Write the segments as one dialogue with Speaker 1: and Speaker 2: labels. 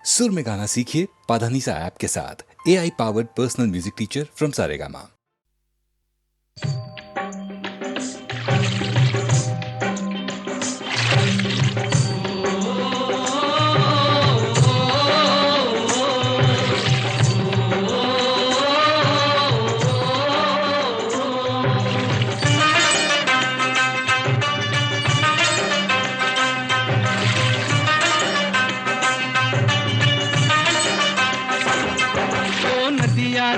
Speaker 1: सुर में गाना सीखिए पाधानीसा ऐप के साथ। AI powered personal music teacher from Saregama.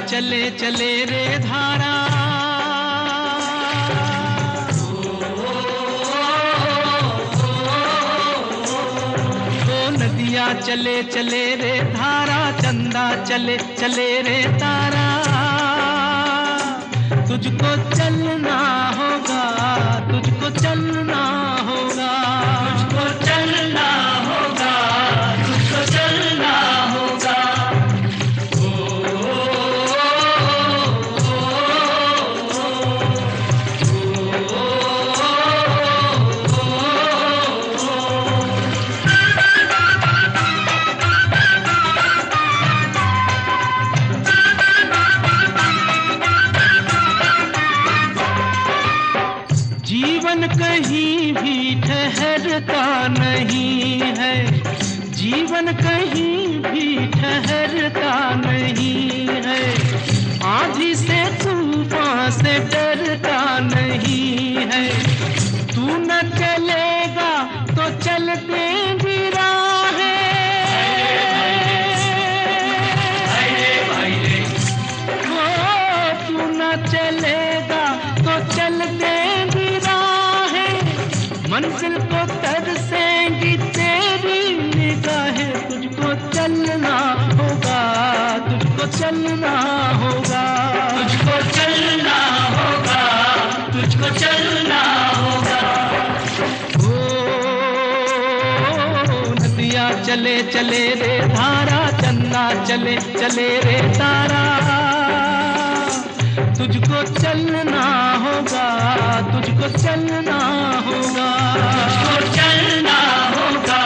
Speaker 2: चले चले रे धारा, ओ नदिया चले चले रे धारा, चंदा चले चले रे तारा। तुझको चलना होगा, तुझको चलना होगा, तुझको चलना होगा, तुझको चलना होगा। जीवन कहीं भी ठहरता नहीं है, जीवन कहीं भी ठहरता नहीं है। आंधी से तूफान से डरता नहीं है। तू न चलेगा तो चलते भी राहें, तू न चलेगा तो चलते मंजिल को तरसेंगी तेरी निगाहें। तुझको चलना होगा, तुझको चलना होगा, तुझको चलना होगा, तुझको चलना होगा। ओ नदिया चले चले रे धारा, चंदा चले चले रे तारा। तुझको चलना होगा, तुझको चलना होगा, तुझको चलना होगा,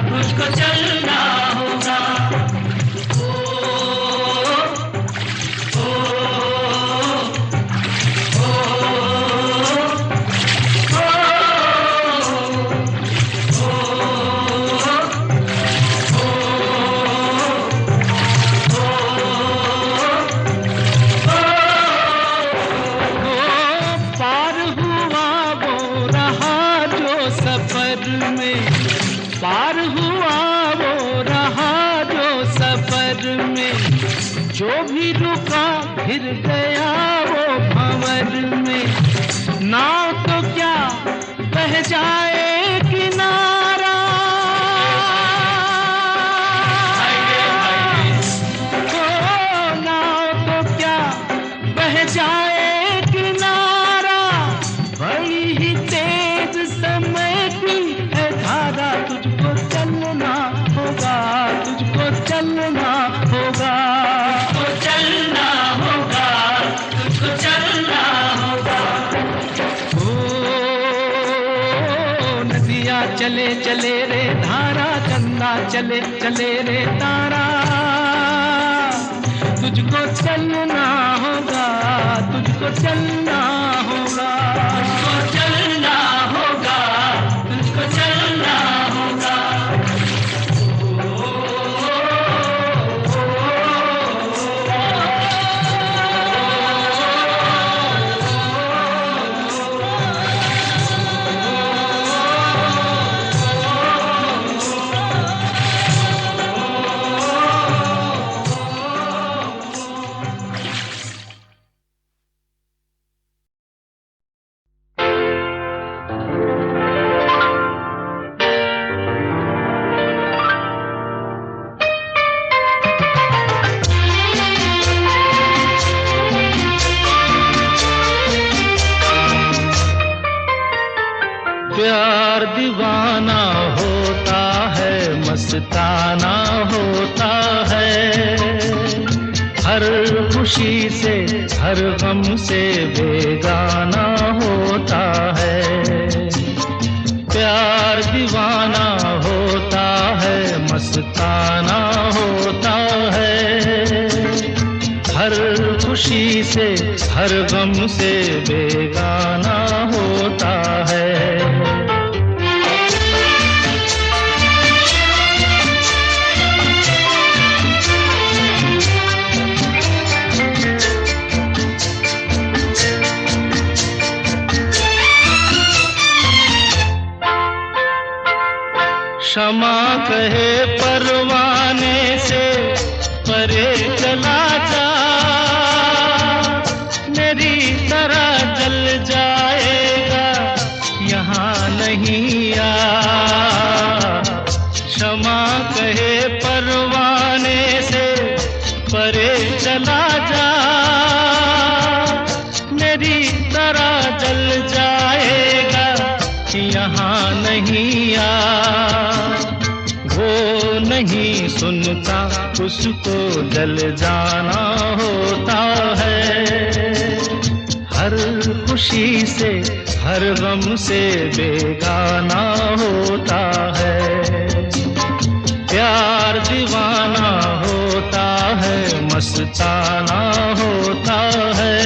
Speaker 2: तुझको चलना होगा। पार हुआ वो रहा जो सफर में, जो भी रुका फिर गया वो भंवर में। नाव तो क्या बह जाए किनारा, ओ नाव तो क्या बह जाए किनारा। बड़ी ही तेज समय की है धारा। तुझको चलना होगा, तुझको चलना होगा, तुझको चलना होगा, तुझको चलना होगा। ओ नदिया चले चले रे धारा, चंदा चले चले रे तारा। तुझको चलना होगा, तुझको चलना होगा, तुझको चलना होगा, तुझको चलना होगा।
Speaker 3: प्यार दीवाना होता है, मस्ताना होता है। हर खुशी से हर गम से बेगाना होता है। प्यार दीवाना होता है, मस्ताना होता है। हर खुशी से हर गम से बेगाना होता है। क्षमा कहे परवाने से परे चला जा, मेरी तरह जल जाएगा यहाँ नहीं आ। क्षमा कहे परवाने से परे चला जा, मेरी तरह जल जाएगा यहाँ नहीं आ। वो नहीं सुनता उसको जल जाना होता है। हर खुशी से हर गम से बेगाना होता है। प्यार दीवाना होता है, मस्ताना होता है।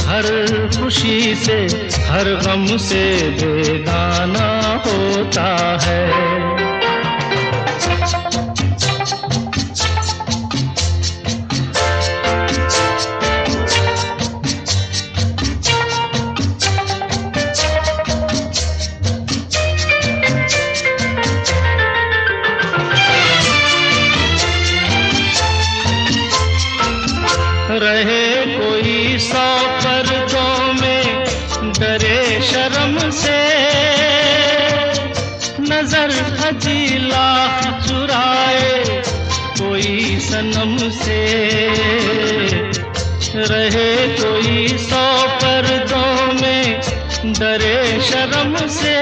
Speaker 3: हर खुशी से हर गम से बेगाना होता है। रहे कोई 100 पर्दों में डरे शर्म से, नजर हजी लाख चुराए कोई सनम से। रहे कोई 100 पर्दों में डरे शर्म से,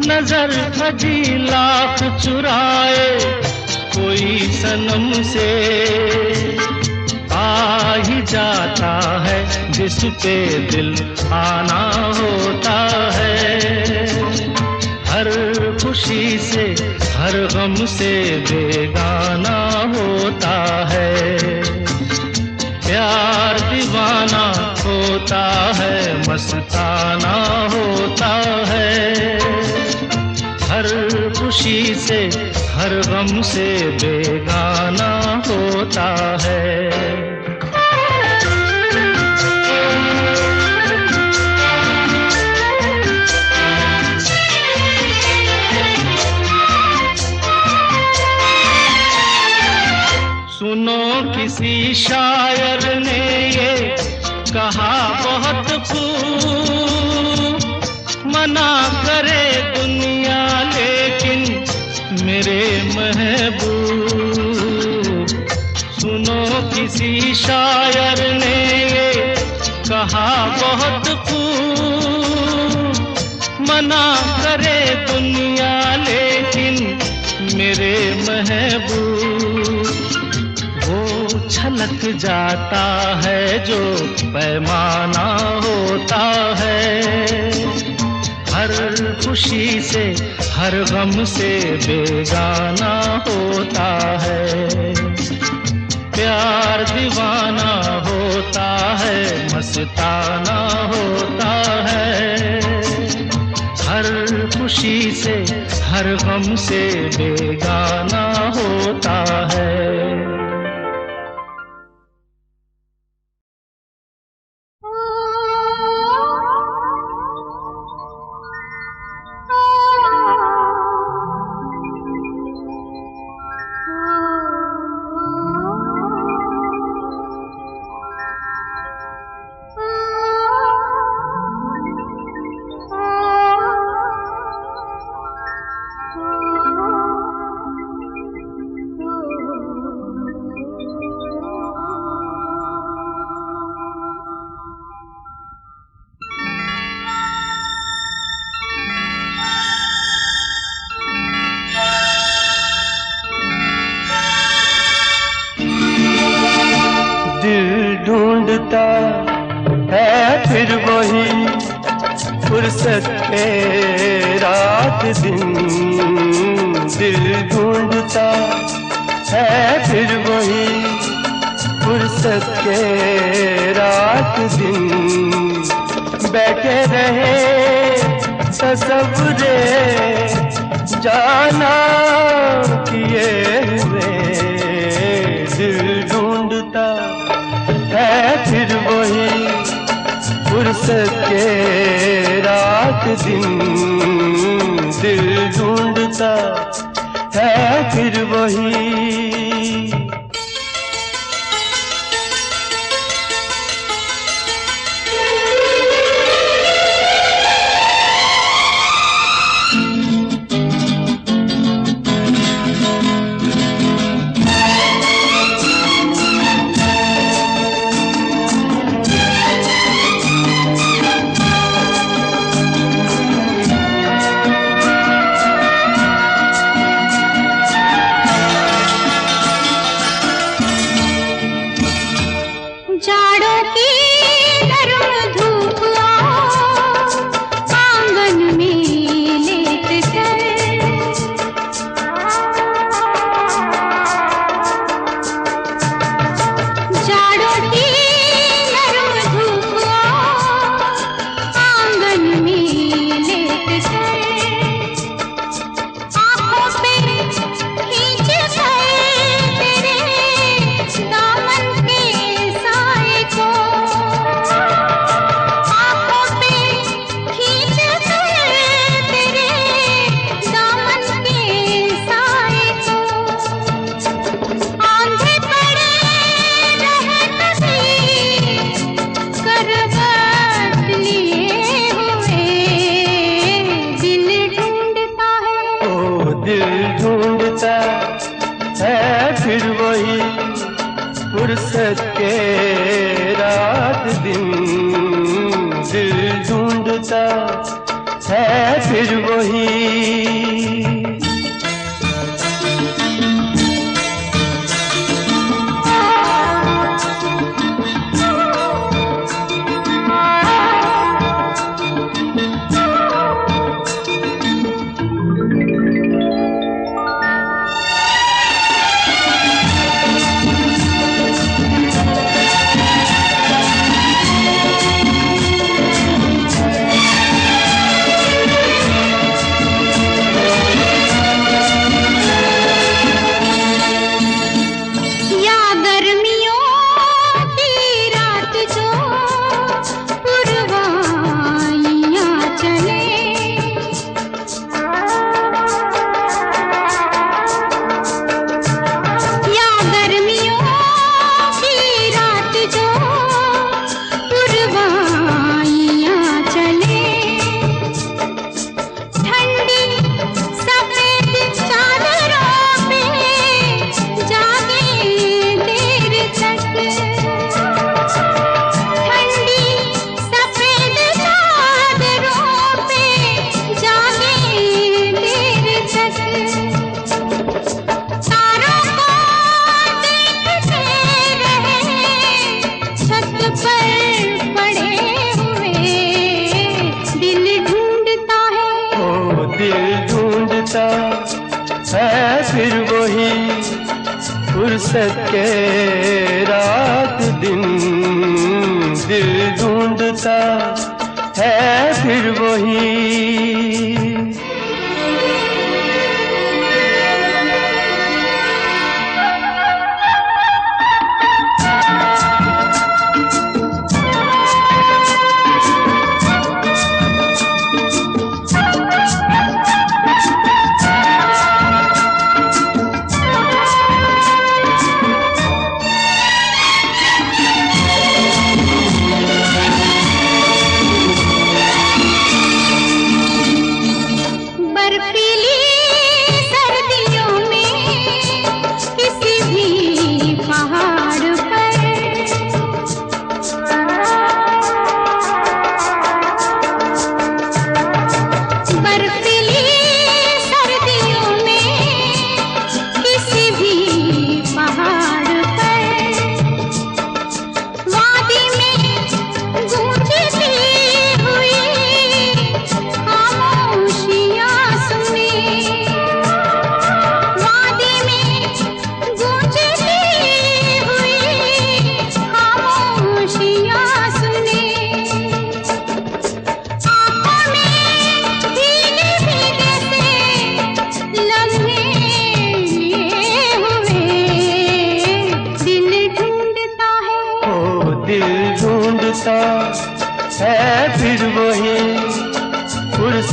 Speaker 3: नजर हजी लाख चुराए कोई सनम से। आ ही जाता है जिस पे दिल आना होता है। हर खुशी से हर गम से बेगाना होता है। प्यार दीवाना होता है, मस्ताना होता है। हर खुशी से हर गम से बेगाना होता है। सुनो किसी शायर ने ये कहा बहुत खूब, मना करे दुनिया लेकिन मेरे महबूब। सुनो किसी शायर ने ये कहा बहुत खूब, मना करे दुनिया लेकिन मेरे महबूब। वो छलक जाता है जो पैमाना होता है। हर खुशी से हर गम से बेगाना होता है। प्यार दीवाना होता है, मस्ताना होता है। हर खुशी से हर गम से बेगाना होता है। फुर्सत के रात दिन दिल ढूंढता है फिर वही फुर्सत के रात दिन बैठे रहे तसव्वुरे जाना किए हुए दिल ढूंढता है फिर वही फुर्सत के रात दिन दिल ढूंढता है फिर वही। फुर्सत के रात दिन दिल ढूंढता है फिर वही। है फिर वही फुर्सत के रात दिन दिल ढूंढता है फिर वही।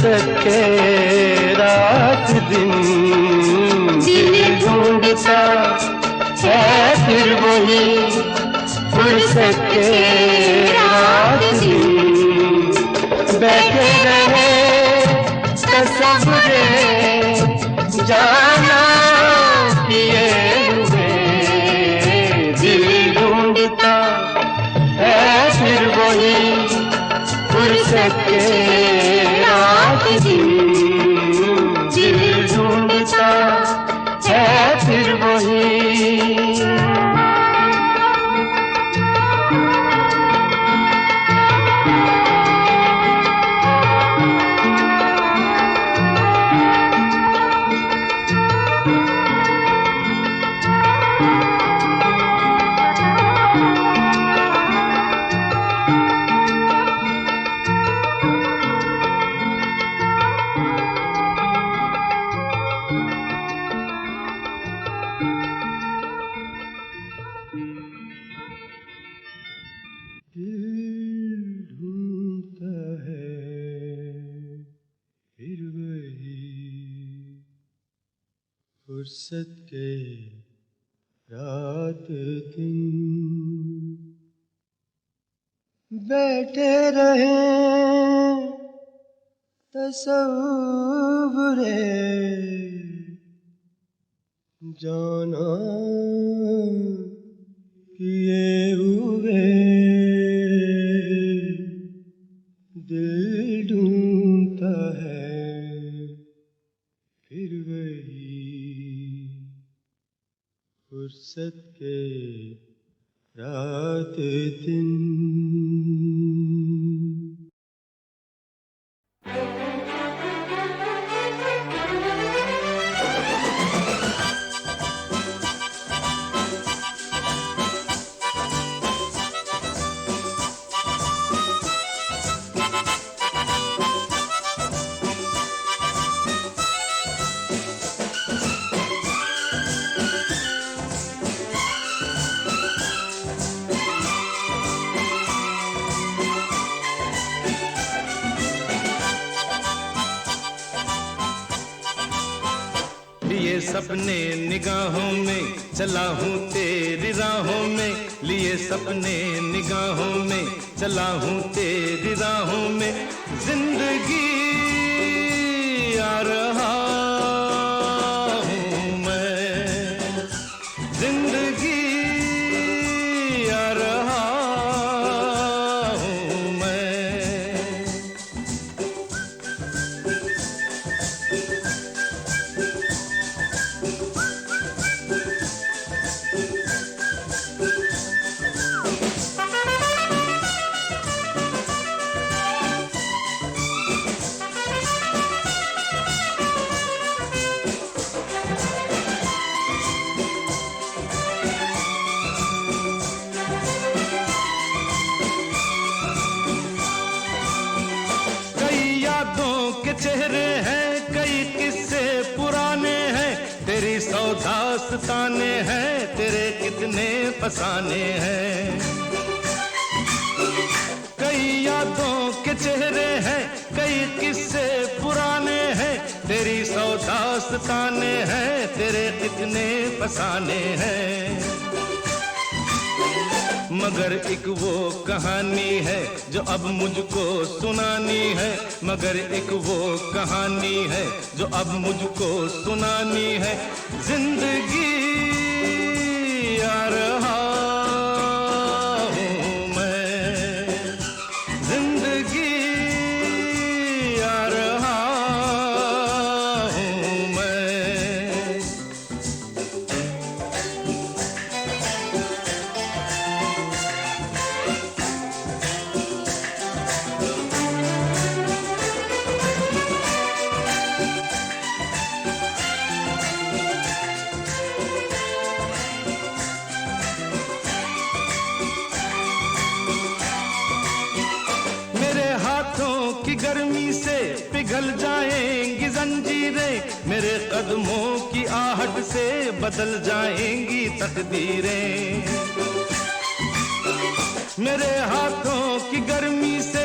Speaker 3: फुर्सत के रात दिन दिल ढूंढता है फिर वही फुर्सत के रात दिन बैठे रहे तसव्वुरे जाना किए हुए दिल ढूंढता है फिर वही फुर्सत के रात दिन दिल ढूंढता है फिर वही फुर्सत के रात दिन बैठे रहे तसव्वुरे जाना किए हुए दिल ढूंढता है फिर वही फुर्सत के रात दिन
Speaker 2: सपने निगाहों में चला हूँ तेरी राहों में, लिए सपने निगाहों में चला हूँ तेरी राहों में, जिंदगी आ रहा हूँ मैं, जिंदगी आ रहा हूँ मैं। चेहरे हैं कई किस्से पुराने हैं, तेरी सौ दास्ताने हैं, तेरे कितने फसाने हैं। कई यादों के चेहरे हैं कई किस्से पुराने हैं, तेरी सौ दास्ताने हैं, तेरे कितने फसाने हैं। मगर एक वो कहानी है जो अब मुझको सुनानी है, मगर एक वो कहानी है जो अब मुझको सुनानी है, जिंदगी आ रहा हूँ मैं, जिंदगी आ रहा हूँ मैं। की गर्मी से पिघल जाएंगी जंजीरें, मेरे कदमों की आहट से बदल जाएंगी तकदीरें। मेरे हाथों की गर्मी से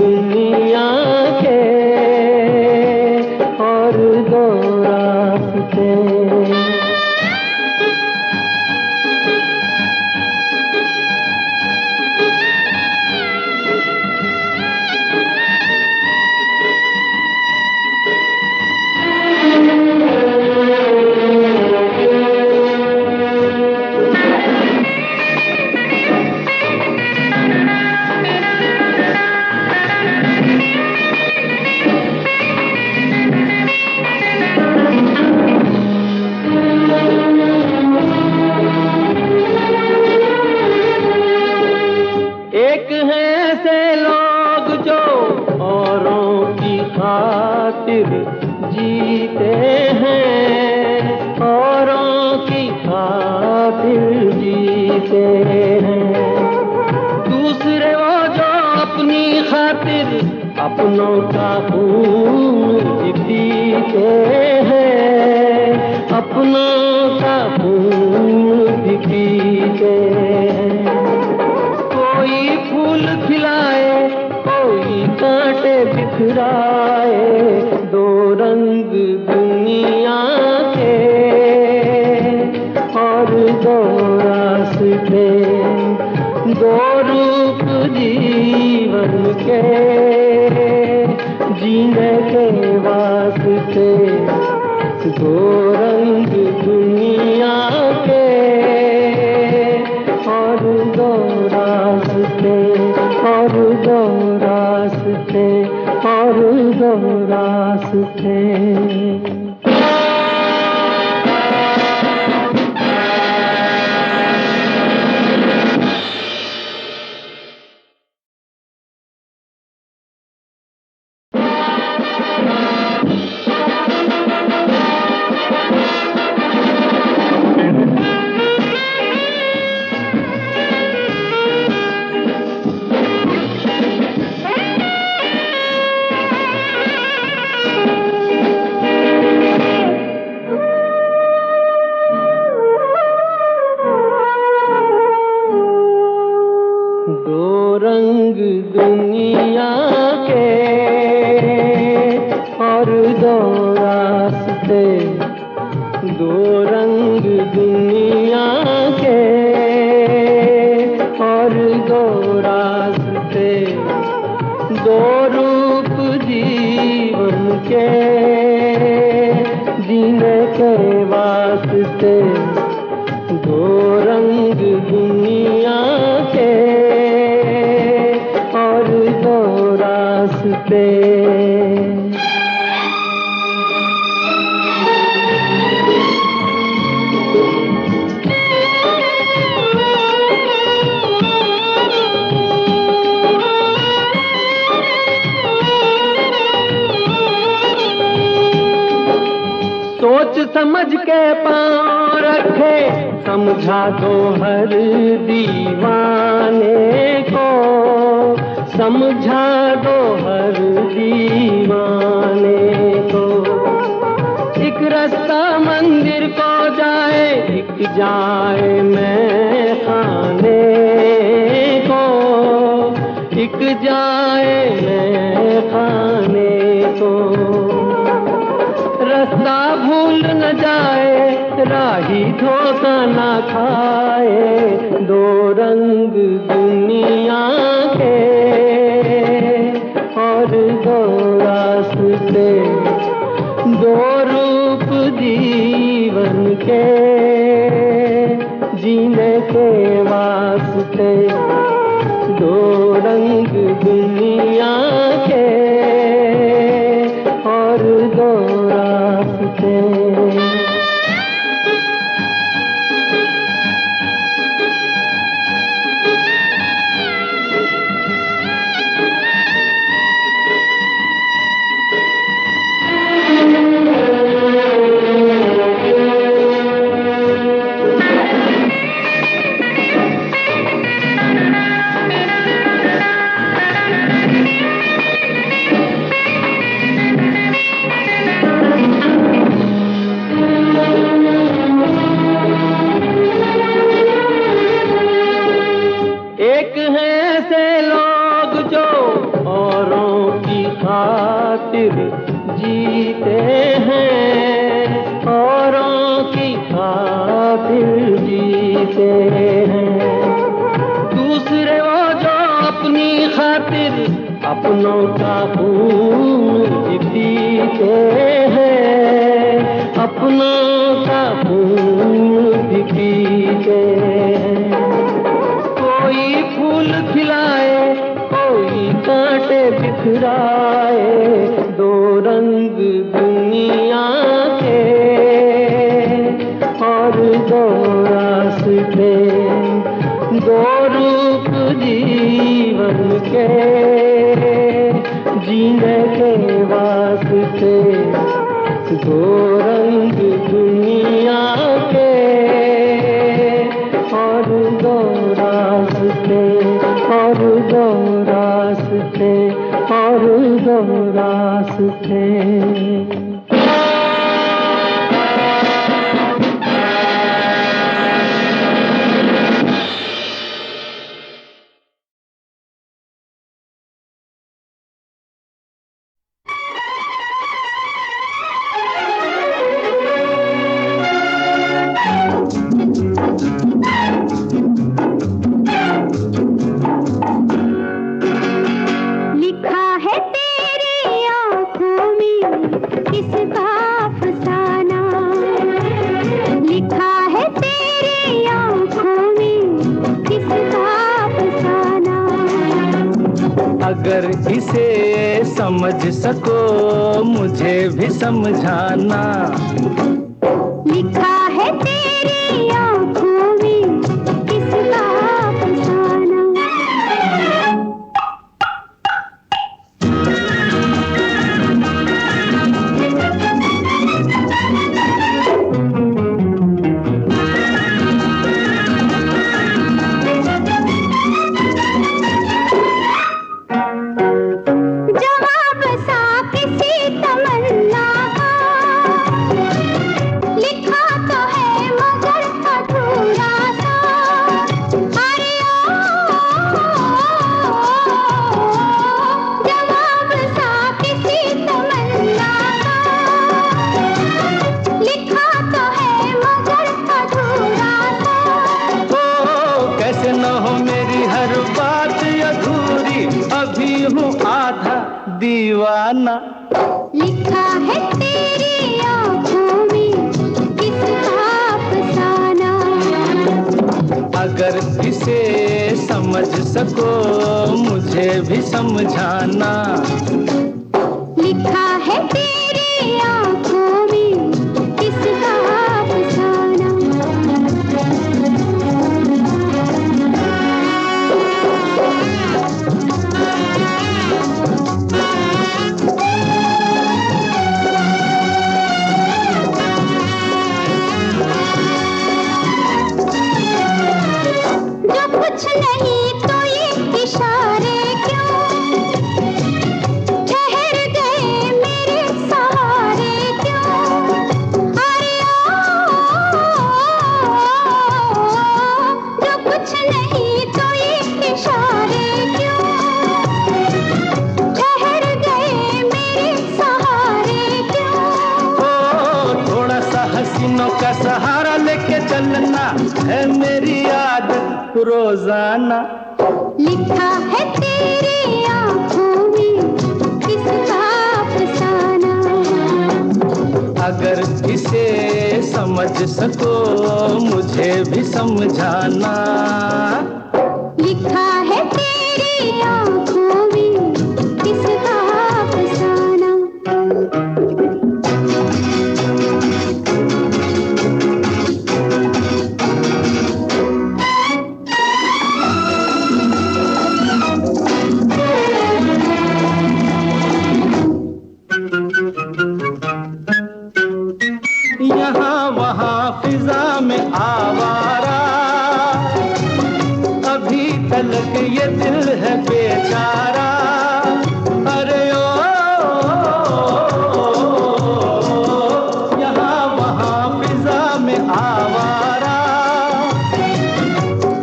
Speaker 4: दुनिया के और दो रास्ते। एक हैं ऐसे लोग जो औरों की खातिर जीते हैं, औरों की खातिर जीते हैं। दूसरे वो जो अपनी खातिर अपनों का खून भी पीते हैं, अपनों का खून भी पीते हैं। कोई फूल खिलाए, कोई कांटे बिखराए, दो रंग दुनिया के और दो रास्ते, दो रूप जीवन के जीने के वास्ते, दो रंग दुनिया के और दो रास्ते, और दो रास्ते, और दो रास्ते। दो रंग दुनिया के और दो रास्ते, दो रंग दुनिया के और दो रास्ते, दो रूप जीवन के जीने के वास्ते, दो रंग दुनिया के और दो रास्ते। सोच समझ के पाँव रखे, समझा दो हर दीवाने को, समझा दो हर दीवाने को। एक रास्ता मंदिर को जाए, एक जाए मैं खाने को, एक जाए मैं खाने को। रास्ता भूल न जाए, राही धोखा न खाए, दो रंग दुनिया के और दो रास्ते, दो रूप जीवन के जीने के वास्ते, दो रंग दुनिया के और दो रास्ते। खातिर जीते हैं, औरों की खातिर जीते हैं। दूसरे वो जो अपनी खातिर अपनों का खून पीते हैं, अपनों का खून भी पीते हैं। कोई फूल खिलाए, कोई कांटे बिखराए, दो रंग दुनिया के और दो रास्ते, दो रूप जीवन के, जीने के वास्ते, दो रंग दुनिया के और दो रास्ते, और दो रास्ते, और दो रास्ते।
Speaker 5: लिखा है तेरी आँखों में किसका अफसाना, लिखा है तेरी आँखों में किसका अफसाना।
Speaker 6: अगर इसे समझ सको मुझे भी समझाना।
Speaker 5: लिखा है तेरी आँखों में किसका अफसाना। जवाब सा किसी तमन्ना का लिखा तो है मगर अधूरा सा। अरे जवाब सा किसी तमन्ना का लिखा तो है मगर अधूरा सा।
Speaker 6: ओ कैसे न हो मेरी हर बात अधूरी, अभी हूँ आधा दीवाना।
Speaker 5: लिखा है तेरी आँखों में किसका अफसाना।
Speaker 6: अगर इसे समझ सको मुझे भी समझाना।
Speaker 5: लिखा है तेरी आँखों में किसका अफसाना। जो कुछ नहीं तो ये इशारे क्यों, ठहर गए मेरे सहारे क्यों। अरे जो कुछ नहीं तो ये इशारे क्यों, ठहर गए मेरे सहारे क्यों।
Speaker 6: ओ थोड़ा सा हसीनों का सहारा लेके चलना है मेरी आदत रोजाना।
Speaker 5: लिखा है तेरी आँखों में किसका अफसाना।
Speaker 6: अगर इसे समझ सको मुझे भी समझाना।
Speaker 5: लिखा है तेरी आँखों में किसका अफसाना।
Speaker 6: यहाँ वहाँ फिजा में आवारा, अभी तलक ये दिल है बेचारा। अरे ओ यहाँ वहाँ फिजा में आवारा,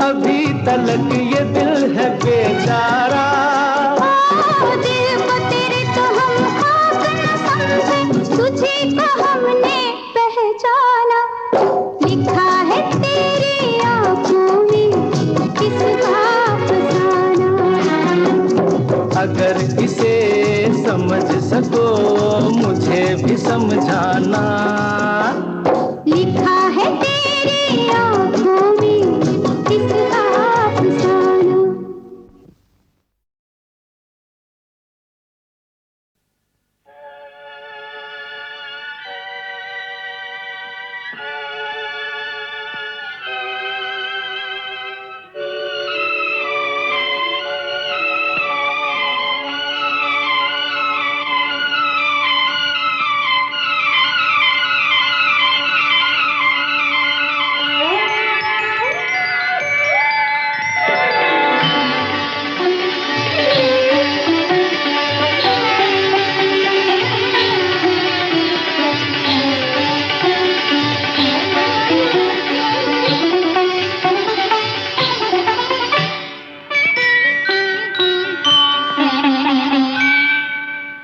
Speaker 6: अभी तलक ये दिल है बेचारा।
Speaker 5: दिल को तेरे तो हम खाक अफसाना, लिखा है तेरी आंखों में किसका अफसाना।
Speaker 6: अगर इसे समझ सको मुझे भी समझाना,
Speaker 5: लिखा है तेरी आंखों में किसका अफसाना।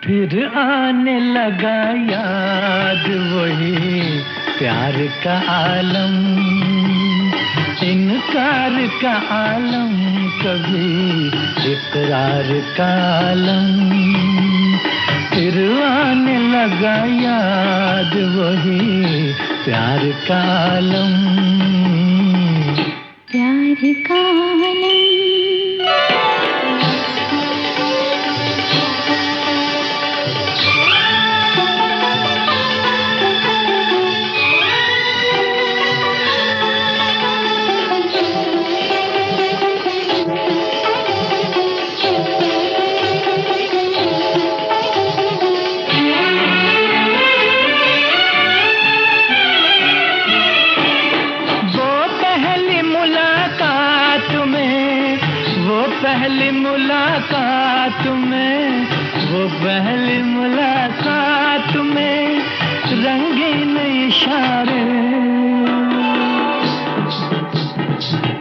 Speaker 6: फिर आने लगा याद वही प्यार का आलम, इनकार का आलम, कभी इकरार का आलम। फिर आने लगा याद वही प्यार का आलम,
Speaker 5: प्यार का आलम।
Speaker 6: पहली मुलाकात में, वो पहली मुलाकात में रंगीन इशारे,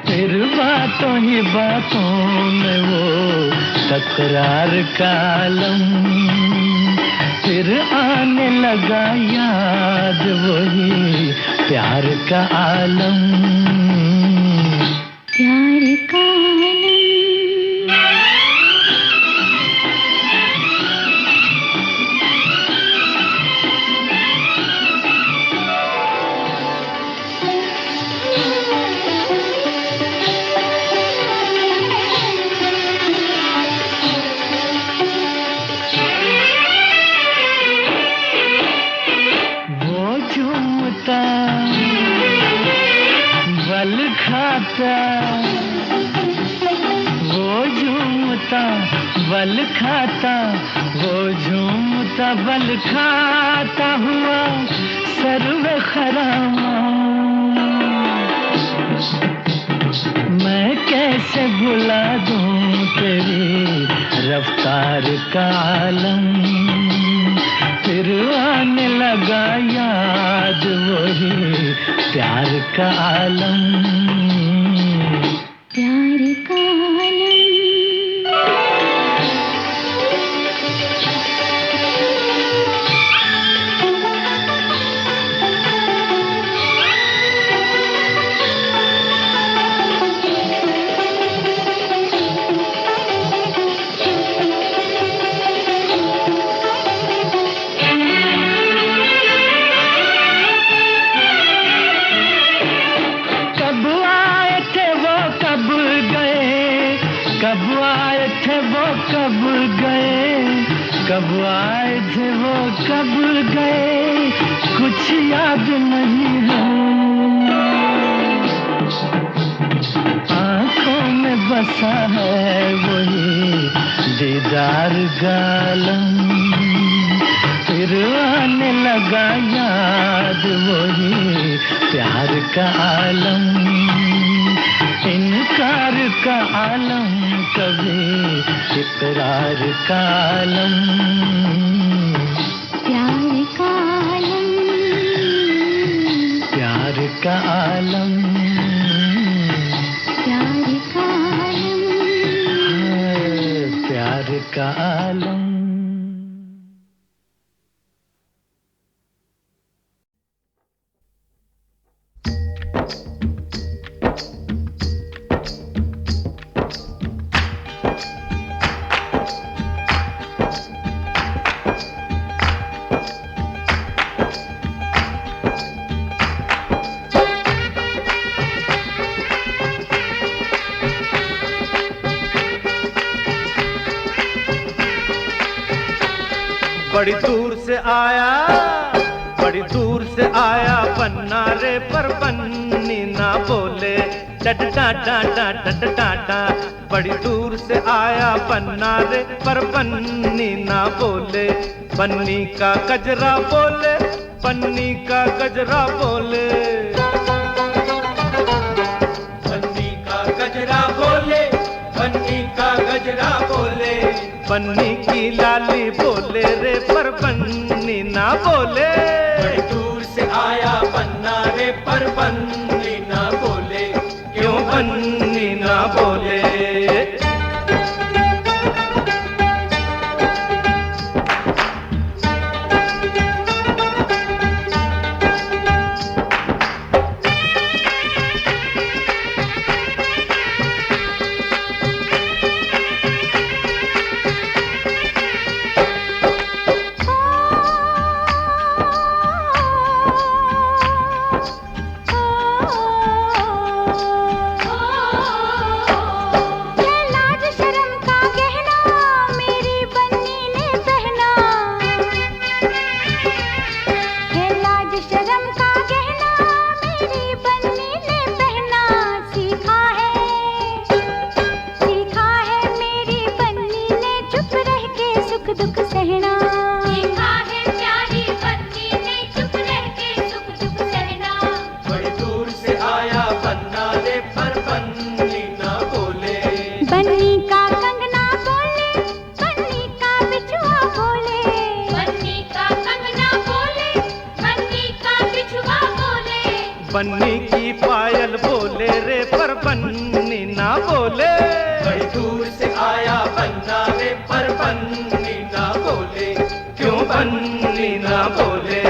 Speaker 6: फिर बातों ही बातों में वो तकरार का आलम। फिर आने लगा याद वही प्यार का आलम,
Speaker 5: प्यार का आलम।
Speaker 6: बल खाता, वो झूमता बल खाता, वो झूमता बल खाता हुआ सर्व खरामा। मैं कैसे भुला दूं तेरी रफ्तार का आलम। फिर आने लगा याद वही प्यार का आलम,
Speaker 5: प्यार का आलम।
Speaker 6: कब आए थे वो कब गए, कब आए थे वो कब गए, कुछ याद नहीं है। आंखों में बसा है वही दीदार गालम। फिर आने लगा याद वही प्यार का आलम, इनकार का आलम, कभी इकरार का आलम,
Speaker 5: प्यार का आलम,
Speaker 6: प्यार का आलम,
Speaker 5: प्यार का आलम,
Speaker 6: प्यार का आलम।
Speaker 2: बड़ी दूर से आया, बड़ी दूर से आया पन्ना रे, पर पन्नी ना बोले डट डाटा डाट डाटा। बड़ी दूर से आया पन्ना रे, पर पन्नी ना बोले। पन्नी का गजरा बोले, पन्नी का गजरा बोले, पन्नी का गजरा बोले, पन्नी का गजरा बोले। पन्नी की लाली बोले रे, पर पन्नी ना बोले। बड़ी दूर से आया पन्ना रे, पर पन्नी ना बोले। क्यों पन्नी ना बोले? बन्नी की पायल बोले रे, पर बन्नी ना बोले। बड़ी दूर से आया पन्ना रे, पर बन्नी ना बोले। क्यों बन्नी ना बोले?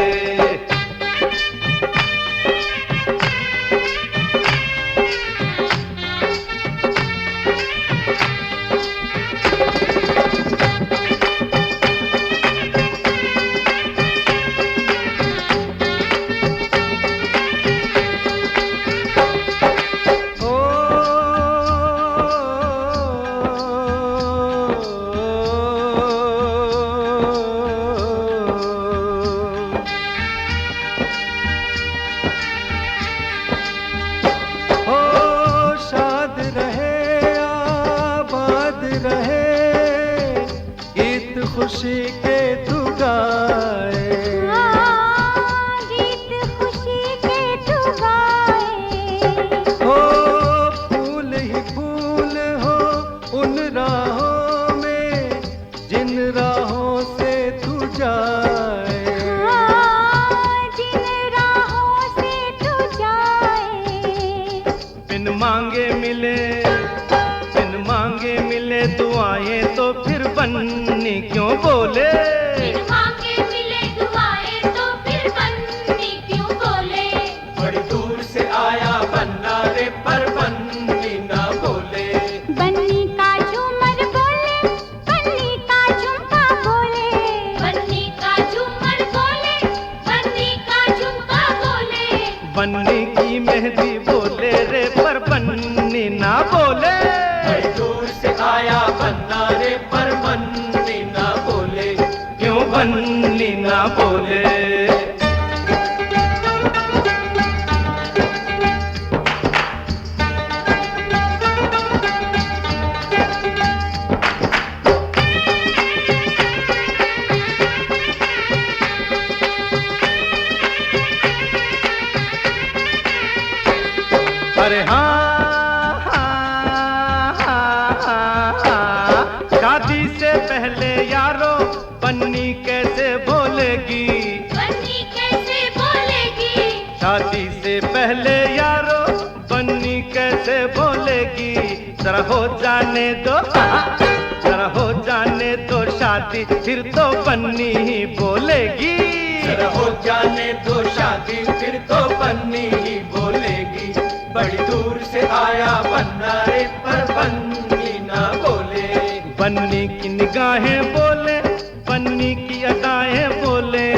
Speaker 2: खुशी के तू गाए,
Speaker 5: गीत खुशी के तू गाए।
Speaker 3: हो फूल ही फूल हो उन राहों में, जिन राहों से तू जाए,
Speaker 5: जिन राहों से तू जाए।
Speaker 2: बिन मांगे मिले, बिन मांगे मिले दुआएं, तो फिर बन्नी क्यों बोले?
Speaker 5: बिन मांगे मिले दुआएं, तो फिर बन्नी क्यों बोले?
Speaker 2: बड़ी दूर से आया पन्ना रे, पर बन्नी ना बोले।
Speaker 5: बन्नी का झूमर बोले, बन्नी का झुमका बोले। बन्नी का झूमर बोले, बन्नी का झुमका बोले।
Speaker 2: बन्नी की मेहंदी बोले रे, पर बन्नी ना बोले। बड़ी दूर से आया पन्ना रे, पर बन्नी ना बोले। क्यों बन्नी ना बोले? अरे हाँ, शादी से पहले यारो बन्नी कैसे बोलेगी?
Speaker 5: बन्नी कैसे बोलेगी?
Speaker 2: शादी से पहले यारो बन्नी कैसे बोलेगी? जरा हो जाने दो, जरा हो जाने दो शादी, फिर तो बन्नी ही बोलेगी। जरा हो जाने दो शादी, फिर तो बन्नी ही बोलेगी। बड़ी दूर से आया पन्ना रे, पर बन्नी ना बोले। बन्नी की निगाहें बोले, बन्नी की अदाएं बोले।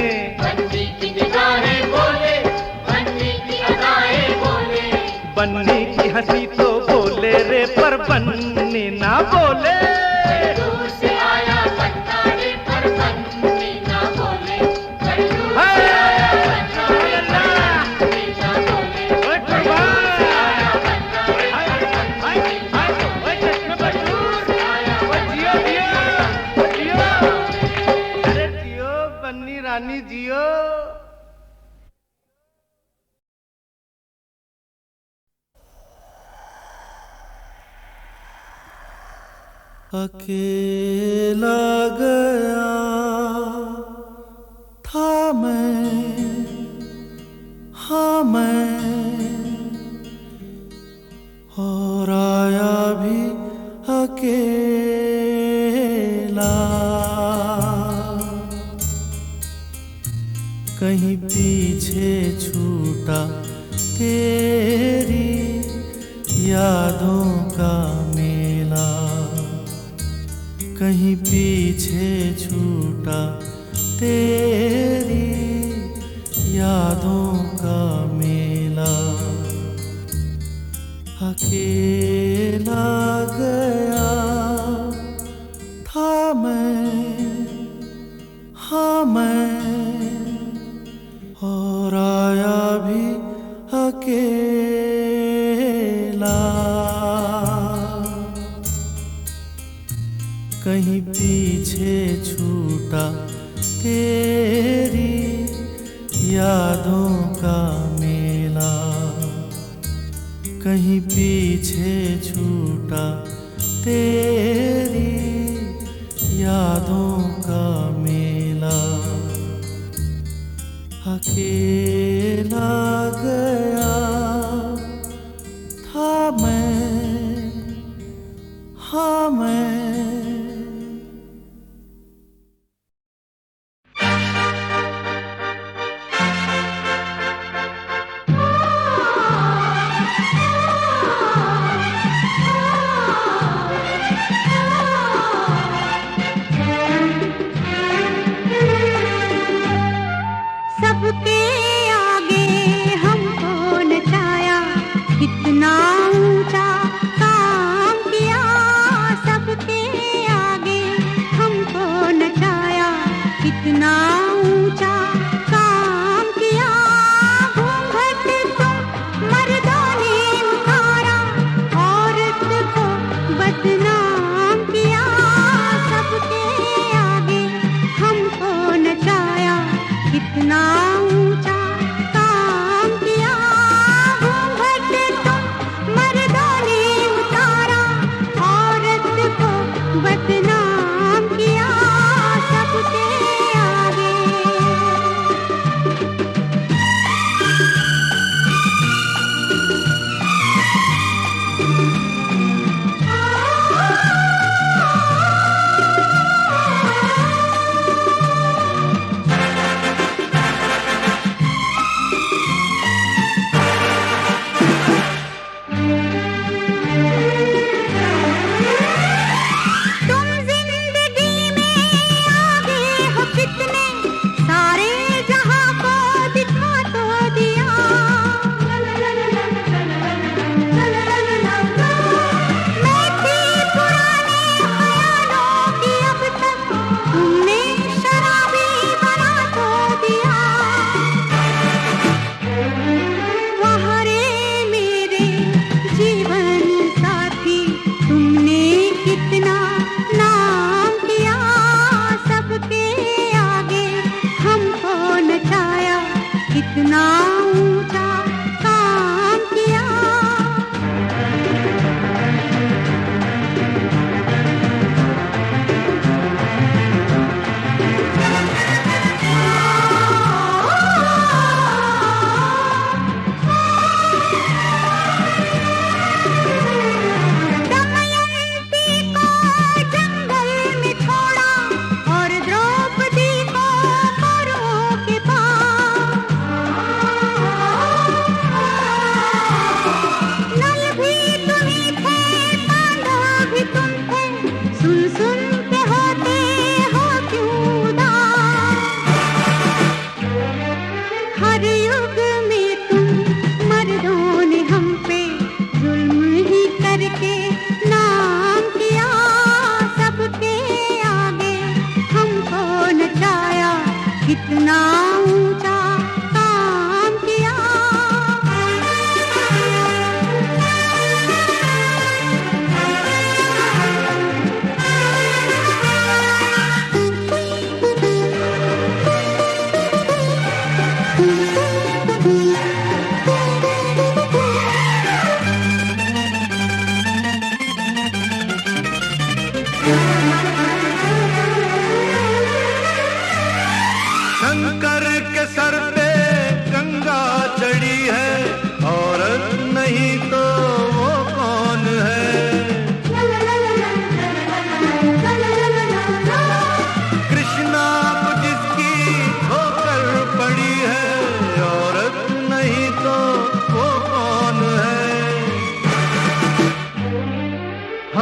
Speaker 5: बन्नी की निगाहें बोले, बन्नी की अदाएं बोले।
Speaker 2: बन्नी की हंसी तो बोले रे, पर बन्नी ना बोले।
Speaker 5: दूर से आया पन्ना रे, पर बन्नी ना
Speaker 3: अकेला गया था मैं, हाँ मैं, और आया भी अकेला। कहीं पीछे छूटा तेरी यादों का मेला, कहीं पीछे छूटा तेरी यादों का मेला। अकेला गया था मैं, हाँ मैं, और आया भी अकेला। कहीं पीछे छूटा तेरी यादों का मेला, कहीं पीछे छूटा तेरी यादों का मेला। अकेला गया था मैं, हाँ मैं।
Speaker 5: सबके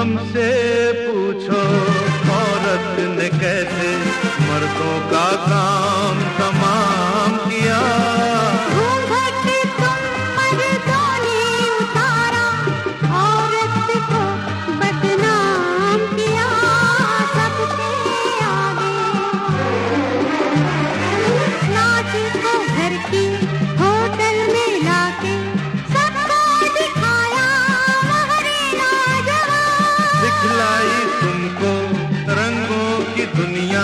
Speaker 2: हमसे पूछो औरत ने कैसे मर्दों का काम तमाम किया।
Speaker 5: घूंघट तुम मर्दों ने उतारा, औरत को बदनाम किया सबसे आगे। नाच को घर की होटल में लाके सबको दिखाया महरे लाजवाब।
Speaker 2: दिखलाई तुमको रंगों की दुनिया,